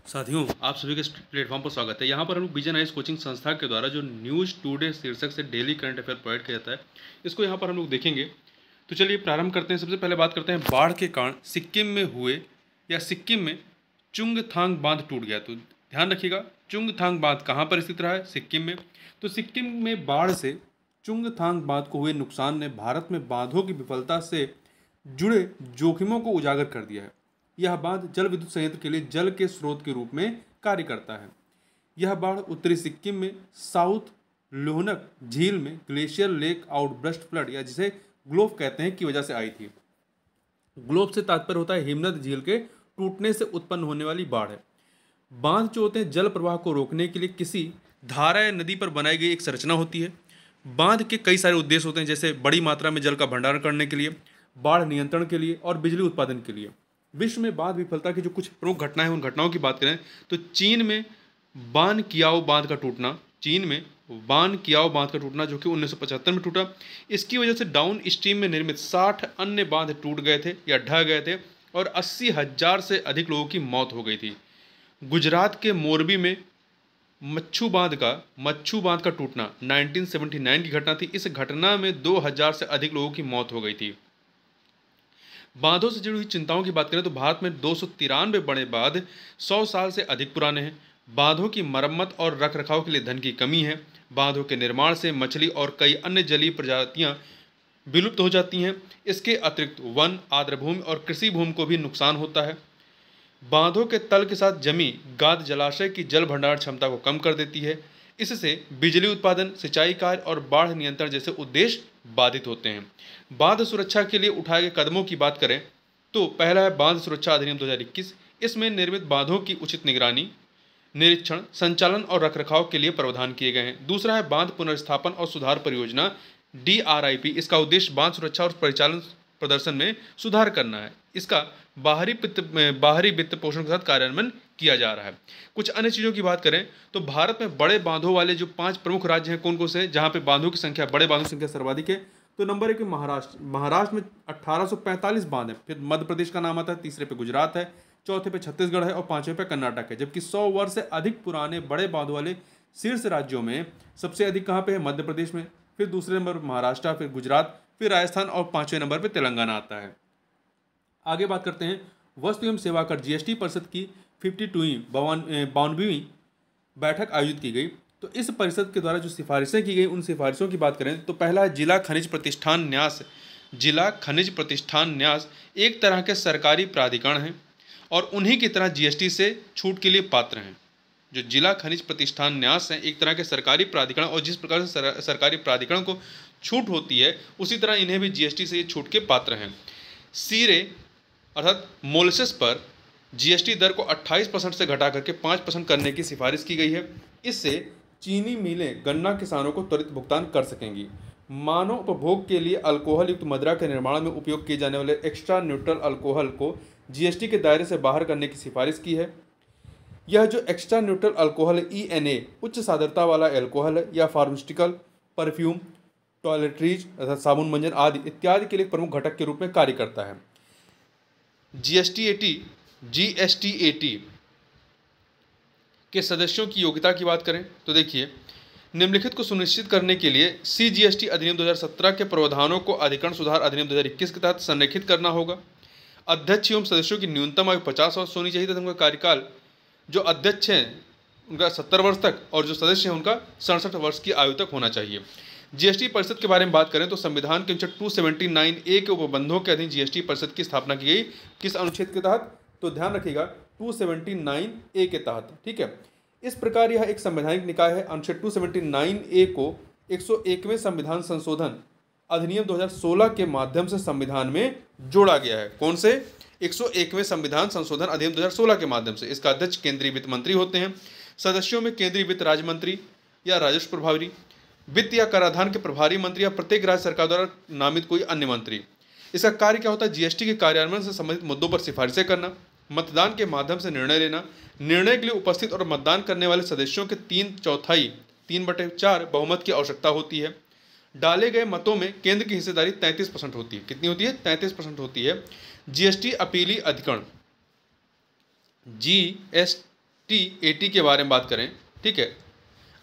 साथियों, आप सभी के इस प्लेटफॉर्म पर स्वागत है। यहाँ पर हम लोग विजन आइज कोचिंग संस्था के द्वारा जो न्यूज़ टुडे शीर्षक से डेली करंट अफेयर प्रोवाइड किया जाता है, इसको यहाँ पर हम लोग देखेंगे। तो चलिए प्रारंभ करते हैं। सबसे पहले बात करते हैं बाढ़ के कारण सिक्किम में हुए या सिक्किम में चुंगथांग बांध टूट गया। तो ध्यान रखिएगा, चुंगथांग बांध कहाँ पर स्थित रहा है? सिक्किम में। तो सिक्किम में बाढ़ से चुंगथांग बांध को हुए नुकसान ने भारत में बांधों की विफलता से जुड़े जोखिमों को उजागर कर दिया है। यह बांध जल विद्युत संयंत्र के लिए जल के स्रोत के रूप में कार्य करता है। यह बाढ़ उत्तरी सिक्किम में साउथ लोहनक झील में ग्लेशियर लेक आउटब्रस्ट फ्लड या जिसे ग्लोफ कहते हैं की वजह से आई थी। ग्लोफ से तात्पर्य होता है हिमनद झील के टूटने से उत्पन्न होने वाली बाढ़ है। बांध जो होते हैं जल प्रवाह को रोकने के लिए किसी धारा या नदी पर बनाई गई एक संरचना होती है। बांध के कई सारे उद्देश्य होते हैं, जैसे बड़ी मात्रा में जल का भंडारण करने के लिए, बाढ़ नियंत्रण के लिए और बिजली उत्पादन के लिए। विश्व में बांध विफलता की जो कुछ प्रमुख घटनाएं हैं, उन घटनाओं की बात करें तो चीन में बान कियाओ बांध का टूटना, जो कि 1975 में टूटा। इसकी वजह से डाउन स्ट्रीम में निर्मित 60 अन्य बांध टूट गए थे या ढह गए थे और 80,000 से अधिक लोगों की मौत हो गई थी। गुजरात के मोरबी में मच्छू बांध का टूटना 1979 की घटना थी। इस घटना में 2000 से अधिक लोगों की मौत हो गई थी। बांधों से जुड़ी हुई चिंताओं की बात करें तो भारत में 293 बड़े बांध 100 साल से अधिक पुराने हैं। बांधों की मरम्मत और रखरखाव के लिए धन की कमी है। बांधों के निर्माण से मछली और कई अन्य जलीय प्रजातियां विलुप्त हो जाती हैं। इसके अतिरिक्त वन, आर्द्रभूमि और कृषि भूमि को भी नुकसान होता है। बांधों के तल के साथ जमी गाद जलाशय की जल भंडारण क्षमता को कम कर देती है। इससे बिजली उत्पादन, सिंचाई कार्य और बाढ़ नियंत्रण जैसे उद्देश्य बाधित होते हैं। बांध सुरक्षा के लिए उठाए गए कदमों की बात करें तो पहला है बांध सुरक्षा अधिनियम 2021। इसमें निर्मित बांधों की उचित निगरानी, निरीक्षण, संचालन और रखरखाव के लिए प्रावधान किए गए हैं। दूसरा है बांध पुनर्स्थापन और सुधार परियोजना DRIP। इसका उद्देश्य बांध सुरक्षा और परिचालन प्रदर्शन में सुधार करना है। इसका बाहरी वित्त पोषण के साथ कार्यान्वयन किया जा रहा है। कुछ अन्य चीज़ों की बात करें तो भारत में बड़े बांधों वाले जो 5 प्रमुख राज्य हैं कौन कौन से, जहां पे बांधों की संख्या, बड़े बांधों की संख्या सर्वाधिक है। तो नंबर 1 महाराष्ट्र में 1845 बांध है। फिर मध्य प्रदेश का नाम आता है, तीसरे पे गुजरात है, चौथे पे छत्तीसगढ़ है और पांचवें पे कर्नाटक है। जबकि 100 वर्ष से अधिक पुराने बड़े बांधों वाले शीर्ष राज्यों में सबसे अधिक कहाँ पे है? मध्य प्रदेश में, फिर दूसरे नंबर महाराष्ट्र, फिर गुजरात, फिर राजस्थान और पांचवें नंबर पे तेलंगाना आता है। आगे बात करते हैं वस्तु एवं सेवा कर GST परिषद की 52वीं बैठक आयोजित की गई। तो इस परिषद के द्वारा जो सिफारिशें की गई, उन सिफारिशों की बात करें तो पहला है जिला खनिज प्रतिष्ठान न्यास। जिला खनिज प्रतिष्ठान न्यास एक तरह के सरकारी प्राधिकरण हैं और उन्हीं की तरह GST से छूट के लिए पात्र हैं। जो जिला खनिज प्रतिष्ठान न्यास हैं एक तरह के सरकारी प्राधिकरण, और जिस प्रकार से सरकारी प्राधिकरण को छूट होती है उसी तरह इन्हें भी GST से ये छूट के पात्र हैं। सीरे अर्थात मोलसेस पर GST दर को 28% से घटा करके 5% करने की सिफारिश की गई है। इससे चीनी मिलें गन्ना किसानों को त्वरित भुगतान कर सकेंगी। मानव उपभोग के लिए अल्कोहल युक्त मदिरा के निर्माण में उपयोग किए जाने वाले एक्स्ट्रा न्यूट्रल अल्कोहल को GST के दायरे से बाहर करने की सिफारिश की है। यह जो एक्स्ट्रा न्यूट्रल अल्कोहल ENA उच्च सांद्रता वाला अल्कोहल है, या फार्मास्यूटिकल, परफ्यूम, टॉयलेटरीज अर्थात साबुन मंजन आदि इत्यादि के लिए प्रमुख घटक के रूप में कार्य करता है। GSTAT के सदस्यों की योग्यता की बात करें तो देखिए, निम्नलिखित को सुनिश्चित करने के लिए CGST अधिनियम 2017 के प्रावधानों को अधिकरण सुधार अधिनियम 2021 के तहत संरेखित करना होगा। अध्यक्ष एवं सदस्यों की न्यूनतम आयु 50 वर्ष होनी चाहिए तथा उनका कार्यकाल, जो अध्यक्ष हैं उनका 70 वर्ष तक और जो सदस्य हैं उनका 67 वर्ष की आयु तक होना चाहिए। GST परिषद के बारे में बात करें तो संविधान के अनुच्छेद 279A के उपबंधों के अधीन GST परिषद की स्थापना की गई। किस अनुच्छेद के तहत? तो ध्यान रखिएगा, 279A के तहत। ठीक है, इस प्रकार यह एक संवैधानिक निकाय है। अनुच्छेद 279A को 101वें संविधान संशोधन अधिनियम 2016 के माध्यम से संविधान में जोड़ा गया है। कौन से? 101वें संविधान संशोधन अधिनियम 2016 के माध्यम से। इसका अध्यक्ष केंद्रीय वित्त मंत्री होते हैं। सदस्यों में केंद्रीय वित्त राज्य मंत्री या राजस्व प्रभारी, वित्त या कराधान के प्रभारी मंत्री या प्रत्येक राज्य सरकार द्वारा नामित कोई अन्य मंत्री। इसका कार्य क्या होता है? GST के कार्यान्वयन से संबंधित मुद्दों पर सिफारिशें करना, मतदान के माध्यम से निर्णय लेना, निर्णय के लिए उपस्थित और मतदान करने वाले सदस्यों के 3/4 बहुमत की आवश्यकता होती है। डाले गए मतों में केंद्र की हिस्सेदारी 33% होती है। कितनी होती है? 33% होती है। GST अपीली अधिकरण GST-AT के बारे में बात करें, ठीक है,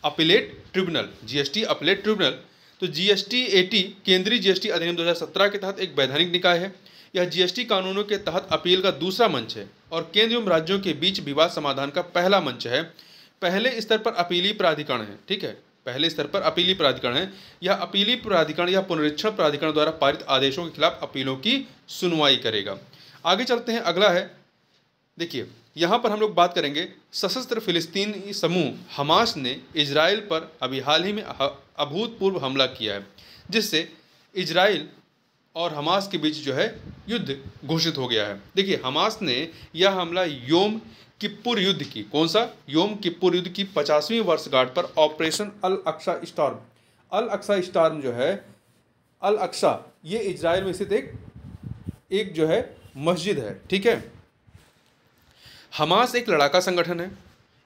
appellate tribunal, GST appellate tribunal, तो GST-AT केंद्रीय GST अधिनियम 2017 के तहत एक वैधानिक निकाय है। यह GST कानूनों के तहत अपील का दूसरा मंच है और केंद्र एवं राज्यों के बीच विवाद समाधान का पहला मंच है। पहले स्तर पर अपीली प्राधिकरण है, ठीक है, पहले स्तर पर अपीली प्राधिकरण है। यह अपीली प्राधिकरण या पुनरीक्षण प्राधिकरण द्वारा पारित आदेशों के खिलाफ अपीलों की सुनवाई करेगा। आगे चलते हैं, अगला है, देखिए यहाँ पर हम लोग बात करेंगे सशस्त्र फिलिस्तीनी समूह हमास ने इजराइल पर अभी हाल ही में अभूतपूर्व हमला किया है, जिससे इजराइल और हमास के बीच जो है युद्ध घोषित हो गया है। देखिए हमास ने यह हमला योम किप्पुर युद्ध की, कौन सा, योम किप्पुर युद्ध की 50वीं वर्षगांठ पर ऑपरेशन अल अक्सा स्टॉर्म, अल अक्सा स्टॉर्म जो है, अल अक्सा ये इजराइल में स्थित एक जो है मस्जिद है, ठीक है। हमास एक लड़ाका संगठन है।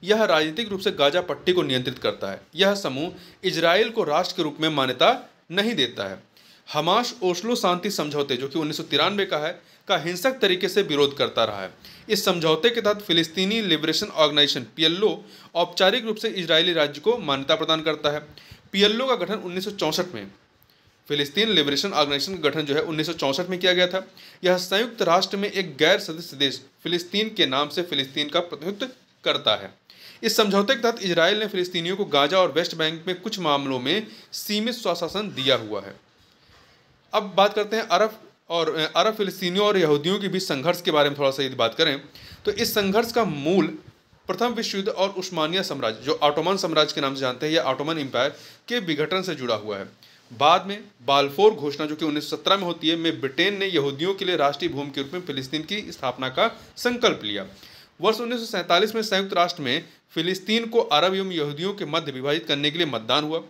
यह राजनीतिक रूप से गाजा पट्टी को नियंत्रित करता है। यह समूह इजराइल को राष्ट्र के रूप में मान्यता नहीं देता है। हमास ओस्लो शांति समझौते जो कि 1993 का है का हिंसक तरीके से विरोध करता रहा है। इस समझौते के तहत फिलिस्तीनी लिबरेशन ऑर्गेनाइजेशन PLO औपचारिक रूप से इजरायली राज्य को मान्यता प्रदान करता है। PLO का गठन 1964 में, फिलिस्तीन लिबरेशन ऑर्गेनाइजेशन का गठन जो है 1964 में किया गया था। यह संयुक्त राष्ट्र में एक गैर सदस्य देश फिलिस्तीन के नाम से फिलिस्तीन का प्रतिनिधित्व करता है। इस समझौते के तहत इजराइल ने फिलिस्तीनियों को गाजा और वेस्ट बैंक में कुछ मामलों में सीमित स्वशासन दिया हुआ है। अब बात करते हैं अरब फिलिस्तीनियों और यहूदियों के बीच संघर्ष के बारे में थोड़ा सा यदि बात करें तो इस संघर्ष का मूल प्रथम विश्व युद्ध और उस्मानिया साम्राज्य जो ऑटोमन साम्राज्य के नाम से जानते हैं या ऑटोमन एम्पायर के विघटन से जुड़ा हुआ है। बाद में बाल्फोर घोषणा जो कि 1917 में होती है में ब्रिटेन ने यहूदियों के लिए राष्ट्रीय भूमि के रूप में फिलिस्तीन की स्थापना का संकल्प लिया। वर्ष 1947 में संयुक्त राष्ट्र में फिलिस्तीन को अरब एवं यहूदियों के मध्य विभाजित करने के लिए मतदान हुआ।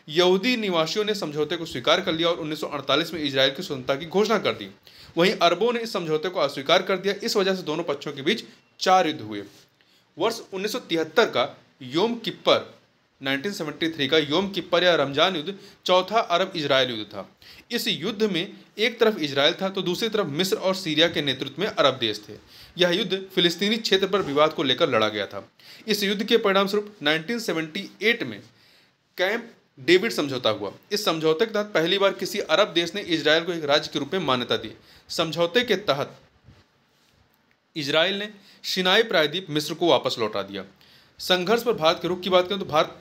यहूदी निवासियों ने समझौते को स्वीकार कर लिया और 1948 में इजराइल की स्वतंत्रता की घोषणा कर दी। वहीं अरबों ने इस समझौते को अस्वीकार कर दिया। इस वजह से दोनों पक्षों के बीच 4 युद्ध हुए। वर्ष 1973 का योम किप्पर 1973 का योम किप्पर या रमजान युद्ध चौथा अरब इजराइल युद्ध था। इस युद्ध में एक तरफ इजराइल था तो दूसरी तरफ मिस्र और सीरिया के नेतृत्व में अरब देश थे। यह युद्ध फिलिस्तीनी क्षेत्र पर विवाद को लेकर लड़ा गया था। इस युद्ध के परिणामस्वरूप 1978 में कैंप डेविड समझौता हुआ। इस समझौते के तहत पहली बार किसी अरब देश ने इजराइल को एक राज्य के रूप में मान्यता दी। समझौते के तहत इजराइल ने सिनाई प्रायद्वीप मिस्र को वापस लौटा दिया। संघर्ष पर भारत के रुख की बात करें तो भारत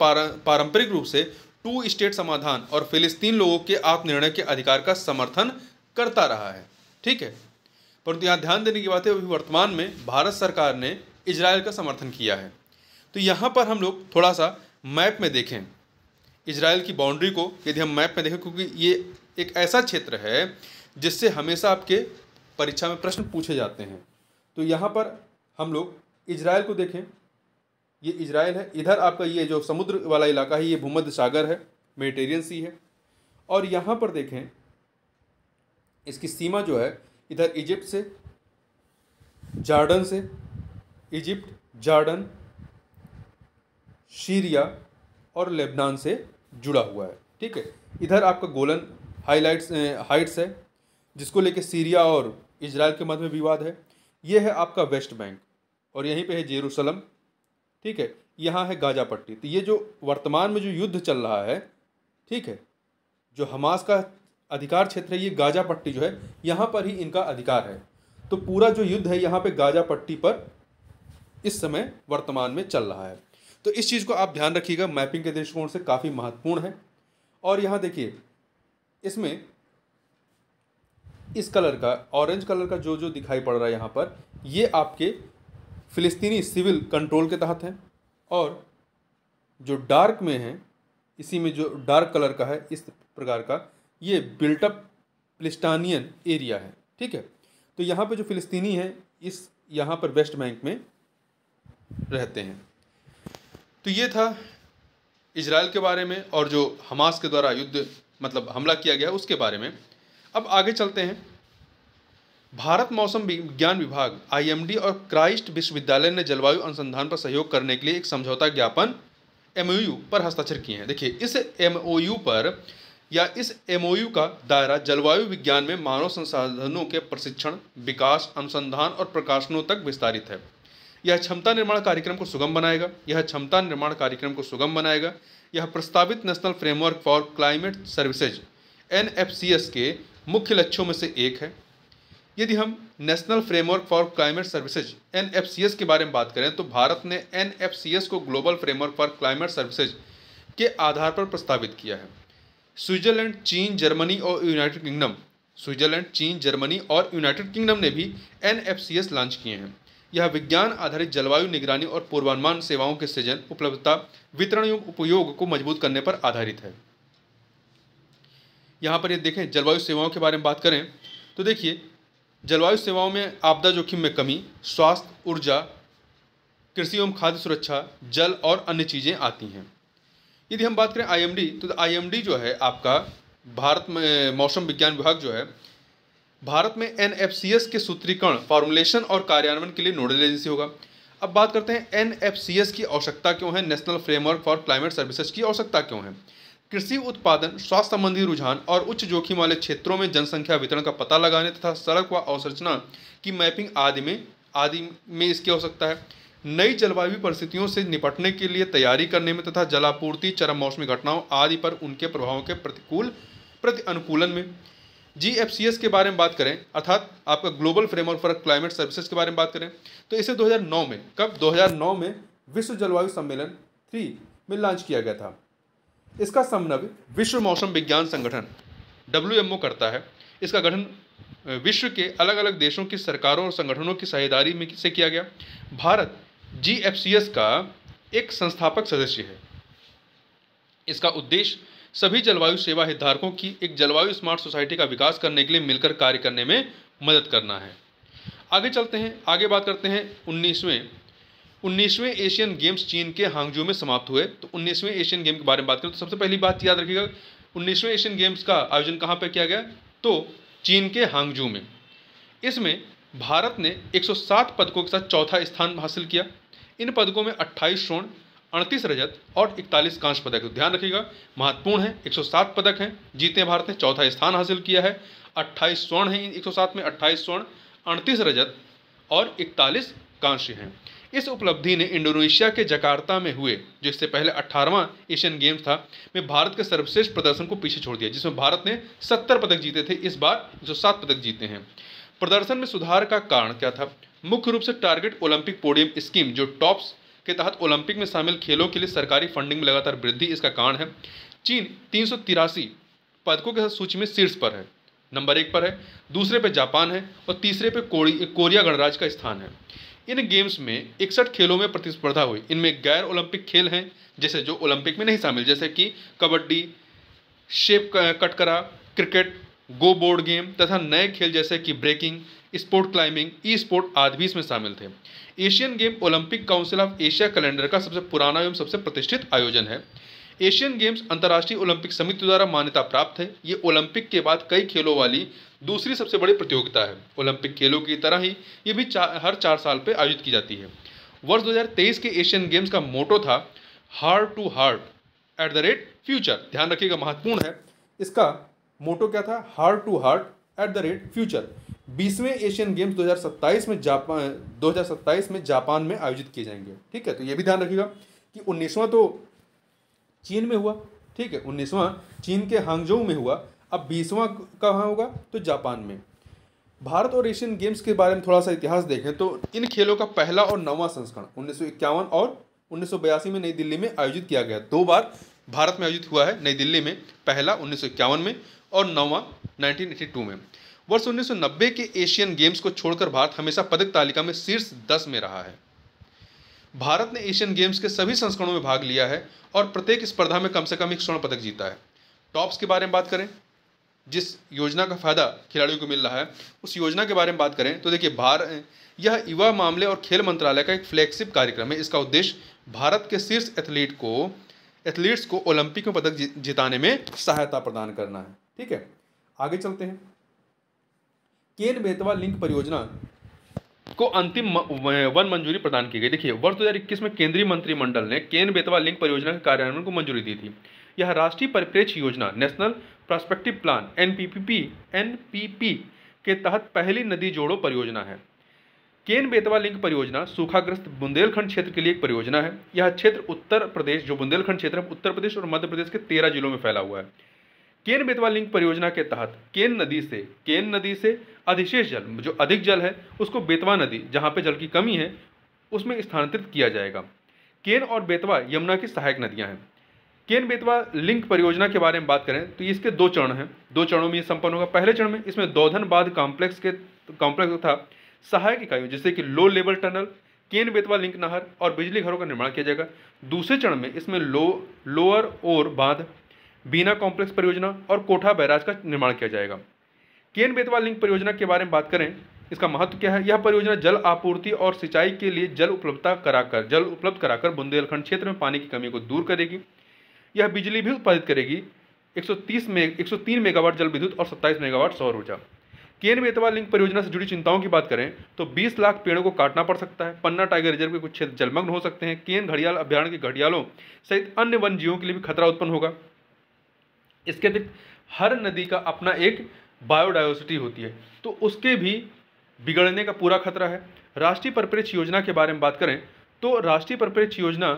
पारंपरिक रूप से 2 स्टेट समाधान और फिलिस्तीन लोगों के आत्मनिर्णय के अधिकार का समर्थन करता रहा है, ठीक है। परंतु यहाँ ध्यान देने की बात है वर्तमान में भारत सरकार ने इजराइल का समर्थन किया है। तो यहाँ पर हम लोग थोड़ा सा मैप में देखें इजराइल की बाउंड्री को, यदि हम मैप में देखें क्योंकि ये एक ऐसा क्षेत्र है जिससे हमेशा आपके परीक्षा में प्रश्न पूछे जाते हैं। तो यहाँ पर हम लोग इजराइल को देखें, ये इजराइल है। इधर आपका ये जो समुद्र वाला इलाका है ये भूमध्य सागर है, मेडिटेरियन सी है। और यहाँ पर देखें इसकी सीमा जो है इधर इजिप्ट से, जॉर्डन से, इजिप्ट, जॉर्डन, सीरिया और लेबनान से जुड़ा हुआ है, ठीक है। इधर आपका गोलन हाइट्स है जिसको लेके सीरिया और इजराइल के मध्य में विवाद है। ये है आपका वेस्ट बैंक और यहीं पे है जेरूसलम, ठीक है। यहाँ है गाजा पट्टी। तो ये जो वर्तमान में जो युद्ध चल रहा है, ठीक है, जो हमास का अधिकार क्षेत्र है ये गाजा पट्टी जो है यहाँ पर ही इनका अधिकार है। तो पूरा जो युद्ध है यहाँ पे गाजा पट्टी पर इस समय वर्तमान में चल रहा है। तो इस चीज़ को आप ध्यान रखिएगा, मैपिंग के दृष्टिकोण से काफ़ी महत्वपूर्ण है। और यहाँ देखिए इसमें इस कलर का, ऑरेंज कलर का जो दिखाई पड़ रहा है यहाँ पर, ये आपके फिलिस्तीनी सिविल कंट्रोल के तहत हैं। और जो डार्क में है, इसी में जो डार्क कलर का है इस प्रकार का, ये बिल्टअप फिलिस्तीनियन एरिया है, ठीक है। तो यहाँ पे जो फिलिस्तीनी हैं इस यहाँ पर वेस्ट बैंक में रहते हैं। तो ये था इजराइल के बारे में और जो हमास के द्वारा युद्ध मतलब हमला किया गया उसके बारे में। अब आगे चलते हैं। भारत मौसम विज्ञान विभाग IMD और क्राइस्ट विश्वविद्यालय ने जलवायु अनुसंधान पर सहयोग करने के लिए एक समझौता ज्ञापन MOU पर हस्ताक्षर किए हैं। देखिए इस MOU पर या इस MOU का दायरा जलवायु विज्ञान में मानव संसाधनों के प्रशिक्षण, विकास, अनुसंधान और प्रकाशनों तक विस्तारित है। यह क्षमता निर्माण कार्यक्रम को सुगम बनाएगा। यह प्रस्तावित national framework for climate services NFCS के मुख्य लक्ष्यों में से एक है। यदि हम national framework for climate services NFCS के बारे में बात करें तो भारत ने NFCS को global framework for climate services के आधार पर प्रस्तावित किया है। स्विट्जरलैंड, चीन, जर्मनी और यूनाइटेड किंगडम ने भी NFCS लॉन्च किए हैं। यह विज्ञान आधारित जलवायु निगरानी और पूर्वानुमान सेवाओं के सृजन, उपलब्धता, वितरण एवं उपयोग को मजबूत करने पर आधारित है। यहाँ पर ये देखें, जलवायु सेवाओं के बारे में बात करें तो देखिए, जलवायु सेवाओं में आपदा जोखिम में कमी, स्वास्थ्य, ऊर्जा, कृषि एवं खाद्य सुरक्षा, जल और अन्य चीज़ें आती हैं। यदि हम बात करें IMD, तो IMD जो है आपका भारत में मौसम विज्ञान विभाग जो है भारत में NFCS के सूत्रीकरण, फॉर्मुलेशन और कार्यान्वयन के लिए नोडल एजेंसी होगा। अब बात करते हैं NFCS की आवश्यकता क्यों है, national framework for climate services की आवश्यकता क्यों है। कृषि उत्पादन, स्वास्थ्य संबंधी रुझान और उच्च जोखिम वाले क्षेत्रों में जनसंख्या वितरण का पता लगाने तथा सड़क व अवसंरचना की मैपिंग आदि में इसकी आवश्यकता है। नई जलवायु परिस्थितियों से निपटने के लिए तैयारी करने में तथा जलापूर्ति, चरम मौसमी घटनाओं आदि पर उनके प्रभावों के प्रति अनुकूलन में। GFCS के बारे में बात करें, अर्थात आपका global framework for climate services के बारे में बात करें तो इसे 2009 में, कब 2009 में विश्व जलवायु सम्मेलन 3 में लॉन्च किया गया था। इसका समन्वय विश्व मौसम विज्ञान संगठन WMO करता है। इसका गठन विश्व के अलग अलग देशों की सरकारों और संगठनों की साझेदारी में से किया गया। भारत GFCS का एक संस्थापक सदस्य है। इसका उद्देश्य सभी जलवायु सेवा हितधारकों की एक जलवायु स्मार्ट सोसाइटी का विकास करने के लिए मिलकर कार्य करने में मदद करना है। आगे चलते हैं, आगे बात करते हैं 19वें एशियन गेम्स चीन के हांगजू में समाप्त हुए। तो 19वें एशियन गेम के बारे में बात करें तो सबसे पहली बात याद रखिएगा, 19वें एशियन गेम्स का आयोजन कहाँ पर किया गया, तो चीन के हांगजू में। इसमें भारत ने 107 पदकों के साथ चौथा स्थान हासिल किया। इन पदकों में 28 स्वर्ण, 38 रजत और 41 कांस्य पदक। तो ध्यान रखिएगा, महत्वपूर्ण है, 107 पदक हैं जीते हैं भारत ने, चौथा स्थान हासिल किया है, 28 स्वर्ण हैं 107 में, 28 स्वर्ण, 38 रजत और 41 कांस्य हैं। इस उपलब्धि ने इंडोनेशिया के जकार्ता में हुए, जो इससे पहले 18वां एशियन गेम्स था, में भारत के सर्वश्रेष्ठ प्रदर्शन को पीछे छोड़ दिया, जिसमें भारत ने 70 पदक जीते थे, इस बार 107 पदक जीते हैं। प्रदर्शन में सुधार का कारण क्या था, मुख्य रूप से टारगेट ओलंपिक पोडियम स्कीम, जो टॉप्स के तहत ओलंपिक में शामिल खेलों के लिए सरकारी फंडिंग में लगातार वृद्धि इसका कारण है। चीन 383 पदकों के साथ सूची में शीर्ष पर है, नंबर 1 पर है, दूसरे पे जापान है और तीसरे पे कोरिया गणराज्य का स्थान है। इन गेम्स में 61 खेलों में प्रतिस्पर्धा हुई। इनमें गैर ओलंपिक खेल हैं, जैसे जो ओलंपिक में नहीं शामिल, जैसे कि कबड्डी, शेप कटकरा, क्रिकेट, गो बोर्ड गेम तथा नए खेल जैसे कि ब्रेकिंग, स्पोर्ट क्लाइंबिंग, ई स्पोर्ट आदि भी इसमें शामिल थे। Asian game Olympic council of Asia calendar का सबसे पुराना एवं सबसे प्रतिष्ठित आयोजन है। एशियन गेम्स अंतर्राष्ट्रीय ओलंपिक समिति द्वारा मान्यता प्राप्त है। ये ओलंपिक के बाद कई खेलों वाली दूसरी सबसे बड़ी प्रतियोगिता है। ओलंपिक खेलों की तरह ही ये भी हर 4 साल पर आयोजित की जाती है। वर्ष 2023 के एशियन गेम्स का मोटो था heart to heart at the rate future. ध्यान रखिएगा, महत्वपूर्ण है, इसका मोटो क्या था, heart to heart at the rate future. 20वें एशियन गेम्स 2027 में जापान में आयोजित किए जाएंगे। ठीक है, तो ये भी ध्यान रखिएगा कि 19वां तो चीन में हुआ, ठीक है, 19वां चीन के हांगजोउ में हुआ, अब 20वां कहाँ होगा, तो जापान में। भारत और एशियन गेम्स के बारे में थोड़ा सा इतिहास देखें तो इन खेलों का पहला और 9वां संस्करण 1951 और 1982 में नई दिल्ली में आयोजित किया गया। 2 बार भारत में आयोजित हुआ है, नई दिल्ली में, पहला 1951 में और 9वां 1982 में। वर्ष 1990 के एशियन गेम्स को छोड़कर भारत हमेशा पदक तालिका में शीर्ष 10 में रहा है। भारत ने एशियन गेम्स के सभी संस्करणों में भाग लिया है और प्रत्येक स्पर्धा में कम से कम 1 स्वर्ण पदक जीता है। टॉप्स के बारे में बात करें, जिस योजना का फायदा खिलाड़ियों को मिल रहा है, उस योजना के बारे में बात करें तो देखिए, यह युवा मामले और खेल मंत्रालय का एक फ्लैगशिप कार्यक्रम है। इसका उद्देश्य भारत के शीर्ष एथलीट्स को ओलंपिक में पदक जिताने में सहायता प्रदान करना है। ठीक है, आगे चलते हैं। केन बेतवा लिंक परियोजना को अंतिम वन मंजूरी प्रदान की गई। देखिए, वर्ष 2021 में केंद्रीय मंत्रिमंडल ने केन बेतवा लिंक परियोजना के कार्यान्वयन को मंजूरी दी थी। यह राष्ट्रीय परिप्रेक्ष्य योजना, नेशनल प्रोस्पेक्टिव प्लान NPP के तहत पहली नदी जोड़ो परियोजना है। केन बेतवा लिंक परियोजना सूखाग्रस्त बुंदेलखंड क्षेत्र के लिए एक परियोजना है। यह क्षेत्र उत्तर प्रदेश, जो बुंदेलखंड क्षेत्र है, उत्तर प्रदेश और मध्य प्रदेश के 13 जिलों में फैला हुआ है। केन बेतवा लिंक परियोजना के तहत केन नदी से अधिशेष जल, जो अधिक जल है, उसको बेतवा नदी, जहाँ पे जल की कमी है, उसमें स्थानांतरित किया जाएगा। केन और बेतवा यमुना की सहायक नदियाँ हैं। केन बेतवा लिंक परियोजना के बारे में बात करें तो इसके 2 चरण हैं। 2 चरणों में ये संपन्न होगा। पहले चरण में इसमें दौधन बांध कॉम्प्लेक्स तथा सहायक इकाइयों जैसे कि low level tunnel, Ken Betwa link नहर और बिजली घरों का निर्माण किया जाएगा। दूसरे चरण में इसमें लोअर ओर बांध, बीना कॉम्प्लेक्स परियोजना और कोठा बैराज का निर्माण किया जाएगा। केन बेतवा लिंक परियोजना के बारे में बात करें, इसका महत्व क्या है। यह परियोजना जल आपूर्ति और सिंचाई के लिए जल उपलब्ध कराकर बुंदेलखंड क्षेत्र में पानी की कमी को दूर करेगी। यह बिजली भी उत्पादित करेगी, 103 मेगावाट जल विद्युत और 27 मेगावाट सौर ऊर्जा। केन बेतवा लिंक परियोजना से जुड़ी चिंताओं की बात करें तो 20 लाख पेड़ों को काटना पड़ सकता है। पन्ना टाइगर रिजर्व के कुछ क्षेत्र जलमग्न हो सकते हैं। केन घड़ियाल अभ्यारण्य के घड़ियालों सहित अन्य वन जीवों के लिए भी खतरा उत्पन्न होगा। इसके अतिरिक्त हर नदी का अपना एक बायोडायवर्सिटी होती है, तो उसके भी बिगड़ने का पूरा खतरा है। राष्ट्रीय परिप्रेक्ष्य योजना के बारे में बात करें तो राष्ट्रीय परिप्रेक्ष्य योजना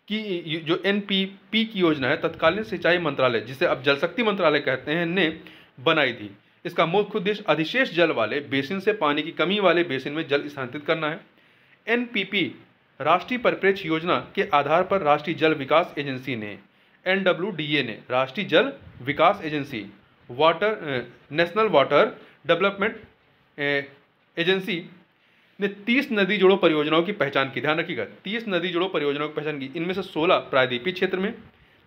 की जो एनपीपी की योजना है, तत्कालीन सिंचाई मंत्रालय, जिसे अब जल शक्ति मंत्रालय कहते हैं, ने बनाई थी। इसका मुख्य उद्देश्य अधिशेष जल वाले बेसिन से पानी की कमी वाले बेसिन में जल स्थानांतरित करना है। एनपीपी राष्ट्रीय परिप्रेक्ष्य योजना के आधार पर राष्ट्रीय जल विकास एजेंसी ने, एनडब्ल्यूडीए ने, राष्ट्रीय जल विकास agency, national water development agency ने 30 नदी जोड़ों परियोजनाओं की पहचान की। ध्यान रखिएगा, 30 नदी जोड़ों परियोजनाओं की पहचान की। इनमें से 16 प्रायद्वीपीय क्षेत्र में,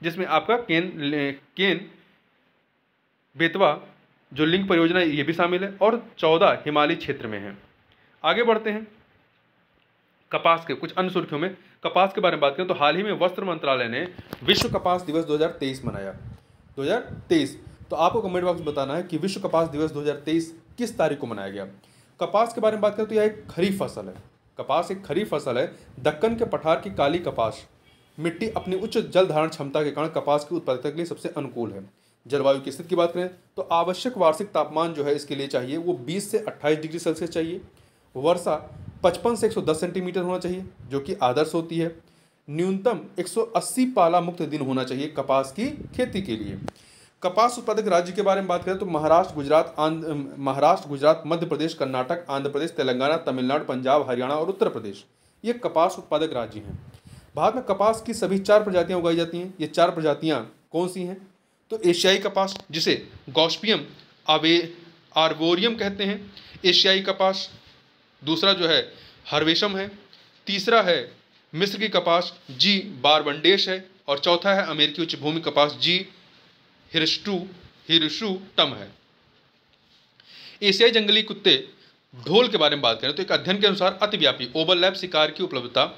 जिसमें आपका केन बेतवा जो लिंक परियोजना है ये भी शामिल है, और 14 हिमालयी क्षेत्र में है। आगे बढ़ते हैं कपास के कुछ अन्य सुर्खियों में। कपास के बारे में बात करें तो हाल ही में वस्त्र मंत्रालय ने विश्व कपास दिवस 2023 मनाया। 2023 तो आपको कमेंट बॉक्स में बताना है कि विश्व कपास दिवस 2023 किस तारीख को मनाया गया। कपास के बारे में बात करें तो यह एक खरीफ फसल है। कपास एक खरीफ फसल है। दक्कन के पठार की काली कपास मिट्टी अपनी उच्च जल धारण क्षमता के कारण कपास की उत्पादकता के लिए सबसे अनुकूल है। जलवायु की स्थिति की बात करें तो आवश्यक वार्षिक तापमान जो है इसके लिए चाहिए वो 20 से 28 डिग्री सेल्सियस चाहिए। वर्षा 55 से 110 सेंटीमीटर होना चाहिए, जो कि आदर्श होती है। न्यूनतम 180 पाला मुक्त दिन होना चाहिए कपास की खेती के लिए। कपास उत्पादक राज्य के बारे में बात करें तो महाराष्ट्र, गुजरात, मध्य प्रदेश, कर्नाटक, आंध्र प्रदेश, तेलंगाना, तमिलनाडु, पंजाब, हरियाणा और उत्तर प्रदेश ये कपास उत्पादक राज्य हैं। भारत में कपास की सभी 4 प्रजातियां उगाई जाती हैं। ये 4 प्रजातियां कौन सी हैं तो एशियाई कपास, जिसे गॉस्पियम आर्बोरियम कहते हैं, एशियाई कपास। दूसरा जो है हर्वेशम है। तीसरा है मिस्र की कपास, जी बारबंडेश है। और चौथा है अमेरिकी उच्च भूमि कपास, जी हिरशुटम है। एशियाई जंगली कुत्ते ढोल के बारे में बात करें तो एक अध्ययन के अनुसार अतिव्यापी ओवरलैप शिकार की उपलब्धता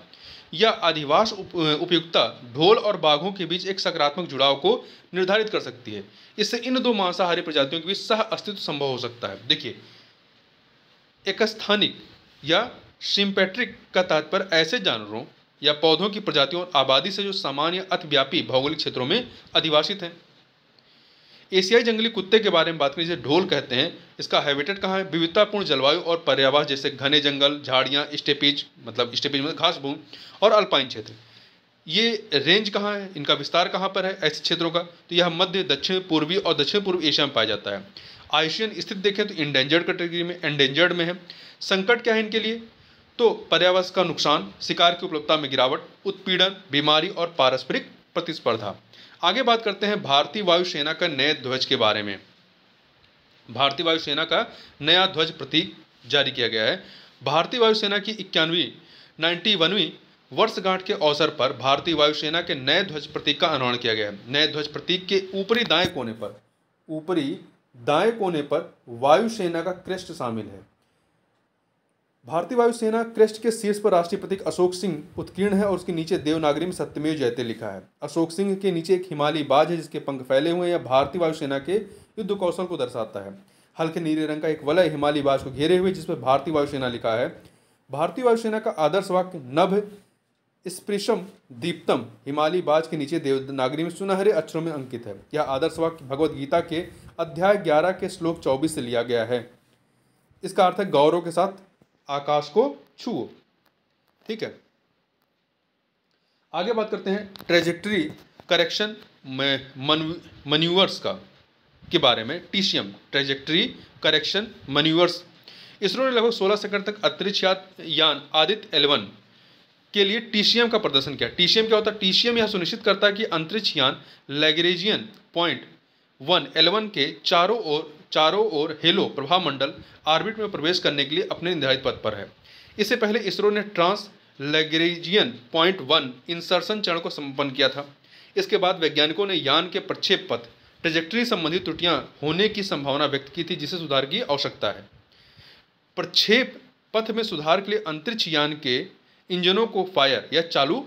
या अधिवास उपयुक्तता ढोल और बाघों के बीच एक सकारात्मक जुड़ाव को निर्धारित कर सकती है। इससे इन 2 मांसाहारी प्रजातियों के बीच सह अस्तित्व संभव हो सकता है। देखिए, एक स्थानिक या सिम्पेट्रिक का तात्पर्य ऐसे जानवरों या पौधों की प्रजातियों और आबादी से जो सामान्य अतिव्यापी भौगोलिक क्षेत्रों में अधिवासित हैं। एशियाई जंगली कुत्ते के बारे में बात करें जिसे ढोल कहते हैं, इसका हैबिटेट कहाँ है? विविधतापूर्ण जलवायु और पर्यावरण जैसे घने जंगल, झाड़ियाँ, स्टेपीज मतलब घास भूमि और अल्पाइन क्षेत्र। ये रेंज कहाँ है, इनका विस्तार कहाँ पर है ऐसे क्षेत्रों का? तो यह मध्य, दक्षिण पूर्वी और दक्षिण पूर्व एशिया में पाया जाता है। आयुष्यन स्थिति देखें तो इंडेंजर्ड कैटेगरी में, एंडेंजर्ड में है। संकट क्या है इनके लिए? तो पर्यावरण का नुकसान, शिकार की उपलब्धता में गिरावट, उत्पीड़न, बीमारी और पारस्परिक प्रतिस्पर्धा। आगे बात करते हैं भारतीय वायुसेना का नए ध्वज के बारे में। भारतीय वायुसेना का नया ध्वज प्रतीक जारी किया गया है। भारतीय वायुसेना की 91वीं वर्षगांठ के अवसर पर भारतीय वायुसेना के नए ध्वज प्रतीक का अनावरण किया गया है। नए ध्वज प्रतीक के ऊपरी दाएं कोने पर वायुसेना का क्रेस्ट शामिल है। भारतीय वायुसेना क्रेस्ट के शीर्ष पर राष्ट्रीय प्रतीक अशोक सिंह उत्कीर्ण है और उसके नीचे देवनागरी में सत्यमेव जयते लिखा है। अशोक सिंह के नीचे एक हिमालयी बाज है जिसके पंख फैले हुए हैं। यह भारतीय वायुसेना के युद्ध कौशल को दर्शाता है। हल्के नीले रंग का एक वलय हिमालयी बाज को घेरे हुए जिस पर भारतीय वायुसेना लिखा है। भारतीय वायुसेना का आदर्श वाक्य नभ स्पृशम दीप्तम हिमालयी बाज के नीचे देवनागरी में सुनहरे अक्षरों में अंकित है। यह आदर्श वाक्य भगवद गीता के अध्याय 11 के श्लोक 24 से लिया गया है। इसका अर्थ है गौरव के साथ आकाश को छुओ। ठीक है, आगे बात करते हैं ट्रेजेक्टरी करेक्शन मैन्यूवर्स के बारे में। TCM, trajectory correction manoeuvres. ISRO ने लगभग 16 सेकंड तक अंतरिक्ष यान आदित्य L1 के लिए टीसीएम का प्रदर्शन किया। टीसीएम क्या होता है? टीसीएम यह सुनिश्चित करता है कि अंतरिक्ष यान लैग्रेंजियन पॉइंट 1 L1 के चारों ओर हेलो प्रभाव मंडल ऑर्बिट में प्रवेश करने के लिए अपने निर्धारित पथ पर है। इससे पहले इसरो ने ट्रांस लैग्रेंजियन पॉइंट 1 इंसर्शन चरण को संपन्न किया था। इसके बाद वैज्ञानिकों ने यान के प्रक्षेप पथ ट्रेजेक्टरी संबंधी त्रुटियां होने की संभावना व्यक्त की थी, जिसे सुधार की आवश्यकता है। प्रक्षेप पथ में सुधार के लिए अंतरिक्ष यान के इंजनों को फायर या चालू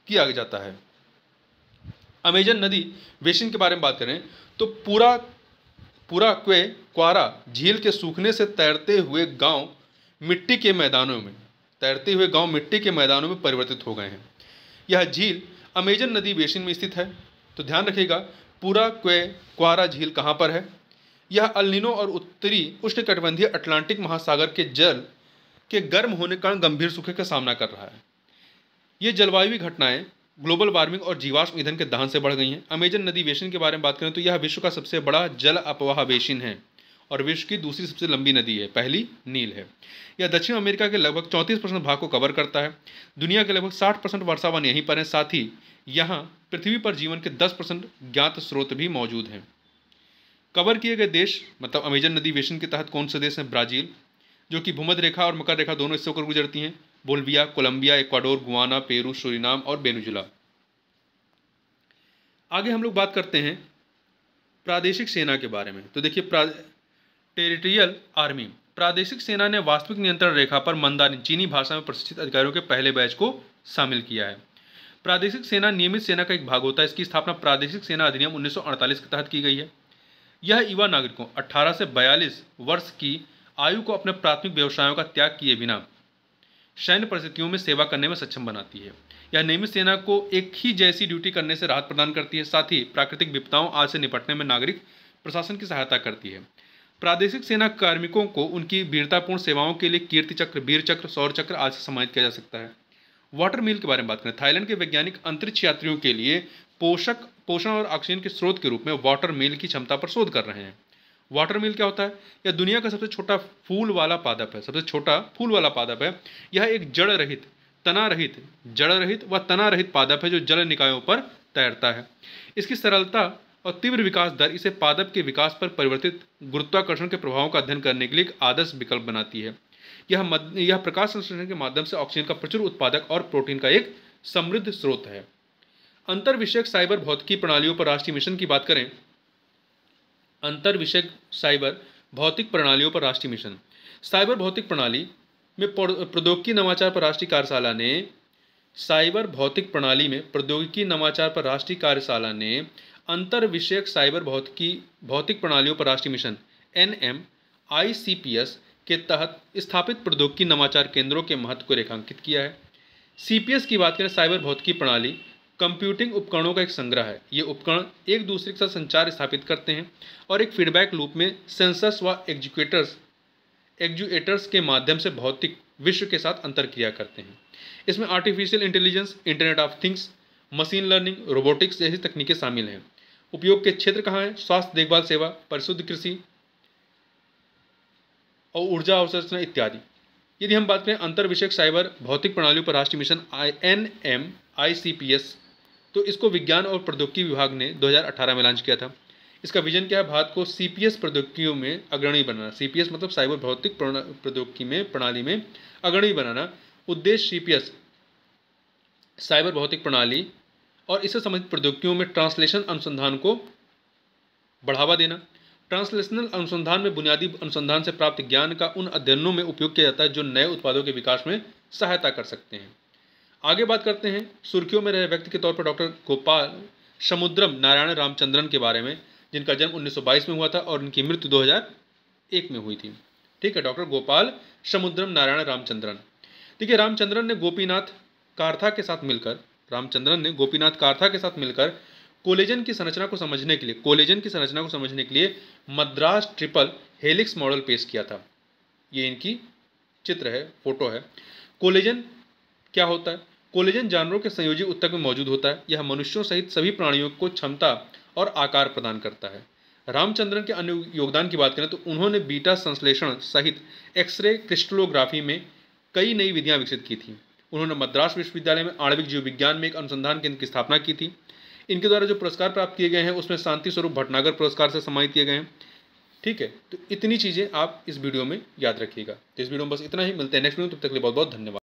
किया जाता है। अमेजन नदी बेसिन के बारे में बात करें तो पूरा क्वारा झील के सूखने से तैरते हुए गांव मिट्टी के मैदानों में परिवर्तित हो गए हैं। यह झील अमेजन नदी बेसिन में स्थित है। तो ध्यान रखिएगा, पूरा क्वारा झील कहाँ पर है? यह अल नीनो और उत्तरी उष्णकटिबंधीय अटलांटिक महासागर के जल के गर्म होने के कारण गंभीर सूखे का सामना कर रहा है। ये जलवायु घटनाएं ग्लोबल वार्मिंग और जीवाश्म ईंधन के दहन से बढ़ गई हैं। अमेजन नदी बेसिन के बारे में बात करें तो यह विश्व का सबसे बड़ा जल अपवाह बेसिन है और विश्व की दूसरी सबसे लंबी नदी है, पहली नील है। यह दक्षिण अमेरिका के लगभग 34% भाग को कवर करता है। दुनिया के लगभग 60% वर्षावन यहीं पर है। साथ ही यहाँ पृथ्वी पर जीवन के 10% ज्ञात स्रोत भी मौजूद हैं। कवर किए गए देश मतलब अमेजन नदी बेसिन के तहत कौन से देश हैं? ब्राज़ील, जो कि भूमध्य रेखा और मकर रेखा दोनों हिस्सों को गुजरती हैं। Bolivia, Colombia, Ecuador, Guyana, Peru, Suriname और वेनेजुला। आगे हम लोग बात करते हैं प्रादेशिक सेना के बारे में। तो देखिए, टेरिटोरियल आर्मी, प्रादेशिक सेना ने वास्तविक नियंत्रण रेखा पर मंदारिन चीनी भाषा में प्रशिक्षित अधिकारियों के पहले बैच को शामिल किया है। प्रादेशिक सेना नियमित सेना का एक भाग होता है। इसकी स्थापना प्रादेशिक सेना अधिनियम 1948 के तहत की गई है। यह युवा नागरिकों 18 से 42 वर्ष की आयु को अपने प्राथमिक व्यवसायों का त्याग किए बिना सैन्य परिस्थितियों में सेवा करने में सक्षम बनाती है। यह नियमित सेना को एक ही जैसी ड्यूटी करने से राहत प्रदान करती है। साथ ही प्राकृतिक विपदाओं आदि से निपटने में नागरिक प्रशासन की सहायता करती है। प्रादेशिक सेना कार्मिकों को उनकी वीरतापूर्ण सेवाओं के लिए कीर्ति चक्र, वीर चक्र, सौर चक्र आदि से सम्मानित किया जा सकता है। वाटर मिल के बारे में बात करें, थाईलैंड के वैज्ञानिक अंतरिक्ष यात्रियों के लिए पोषण और ऑक्सीजन के स्रोत के रूप में वाटर मिल की क्षमता पर शोध कर रहे हैं। वाटर मिल क्या होता है? यह दुनिया का सबसे छोटा फूल वाला पादप है। यह एक जड़ रहित, तना रहित पादप है जो जल निकायों पर तैरता है। इसकी सरलता और तीव्र विकास दर इसे पादप के विकास पर परिवर्तित गुरुत्वाकर्षण के प्रभावों का अध्ययन करने के लिए एक आदर्श विकल्प बनाती है। यह प्रकाश संश्लेषण के माध्यम से ऑक्सीजन का प्रचुर उत्पादक और प्रोटीन का एक समृद्ध स्रोत है। अंतर विषयक साइबर भौतिकी प्रणालियों पर राष्ट्रीय मिशन की बात करें, अंतर विषयक साइबर भौतिक प्रणालियों पर राष्ट्रीय मिशन, साइबर भौतिक प्रणाली में प्रौद्योगिकी नवाचार पर राष्ट्रीय कार्यशाला ने साइबर भौतिक प्रणाली में प्रौद्योगिकी नवाचार पर राष्ट्रीय कार्यशाला ने अंतर विषयक साइबर भौतिक प्रणालियों पर राष्ट्रीय मिशन NMICPS के तहत स्थापित प्रौद्योगिकी नवाचार केंद्रों के महत्व को रेखांकित किया है। CPS की बात करें, साइबर भौतिकी प्रणाली कंप्यूटिंग उपकरणों का एक संग्रह है। ये उपकरण एक दूसरे के साथ संचार स्थापित करते हैं और एक फीडबैक लूप में सेंसर्स व एक्चुएटर्स के माध्यम से भौतिक विश्व के साथ अंतरक्रिया करते हैं। इसमें artificial intelligence, internet of things, machine learning, robotics जैसी तकनीकें शामिल हैं। उपयोग के क्षेत्र कहाँ हैं? स्वास्थ्य देखभाल सेवा, परिशुद्ध कृषि और ऊर्जा अवसंरचना इत्यादि। यदि हम बात करें अंतर विषयक साइबर भौतिक प्रणालियों पर राष्ट्रीय मिशन NMICPS, तो इसको विज्ञान और प्रौद्योगिकी विभाग ने 2018 में लॉन्च किया था। इसका विजन क्या है? भारत को CPS प्रौद्योगिकियों में अग्रणी बनाना। CPS मतलब साइबर भौतिक प्रौद्योगिकी में प्रणाली में अग्रणी बनाना। उद्देश्य CPS साइबर भौतिक प्रणाली और इससे संबंधित प्रौद्योगिकियों में ट्रांसलेशन अनुसंधान को बढ़ावा देना। ट्रांसलेशनल अनुसंधान में बुनियादी अनुसंधान से प्राप्त ज्ञान का उन अध्ययनों में उपयोग किया जाता है जो नए उत्पादों के विकास में सहायता कर सकते हैं। आगे बात करते हैं सुर्खियों में रहे व्यक्ति के तौर पर डॉक्टर गोपाल समुद्रम नारायण रामचंद्रन के बारे में, जिनका जन्म 1922 में हुआ था और उनकी मृत्यु 2001 में हुई थी। ठीक है, डॉक्टर गोपाल समुद्रम नारायण रामचंद्रन। देखिए, रामचंद्रन ने गोपीनाथ कार्था के साथ मिलकर कोलेजन की संरचना को समझने के लिए मद्रास ट्रिपल हेलिक्स मॉडल पेश किया था। ये इनकी चित्र है, फोटो है। कोलेजन क्या होता है? कोलेजन जानवरों के संयोजी ऊतक में मौजूद होता है। यह मनुष्यों सहित सभी प्राणियों को क्षमता और आकार प्रदान करता है। रामचंद्रन के अन्य योगदान की बात करें तो उन्होंने बीटा संश्लेषण सहित एक्सरे क्रिस्टलोग्राफी में कई नई विधियां विकसित की थी। उन्होंने मद्रास विश्वविद्यालय में आणविक जीव विज्ञान में एक अनुसंधान केंद्र की स्थापना की थी। इनके द्वारा जो पुरस्कार प्राप्त किए गए हैं उसमें शांति स्वरूप भटनागर पुरस्कार से सम्मानित किए गए हैं। ठीक है, तो इतनी चीज़ें आप इस वीडियो में याद रखिएगा। तो इस वीडियो में बस इतना ही, मिलते हैं नेक्स्ट वीडियो में, तब तक के लिए बहुत बहुत धन्यवाद।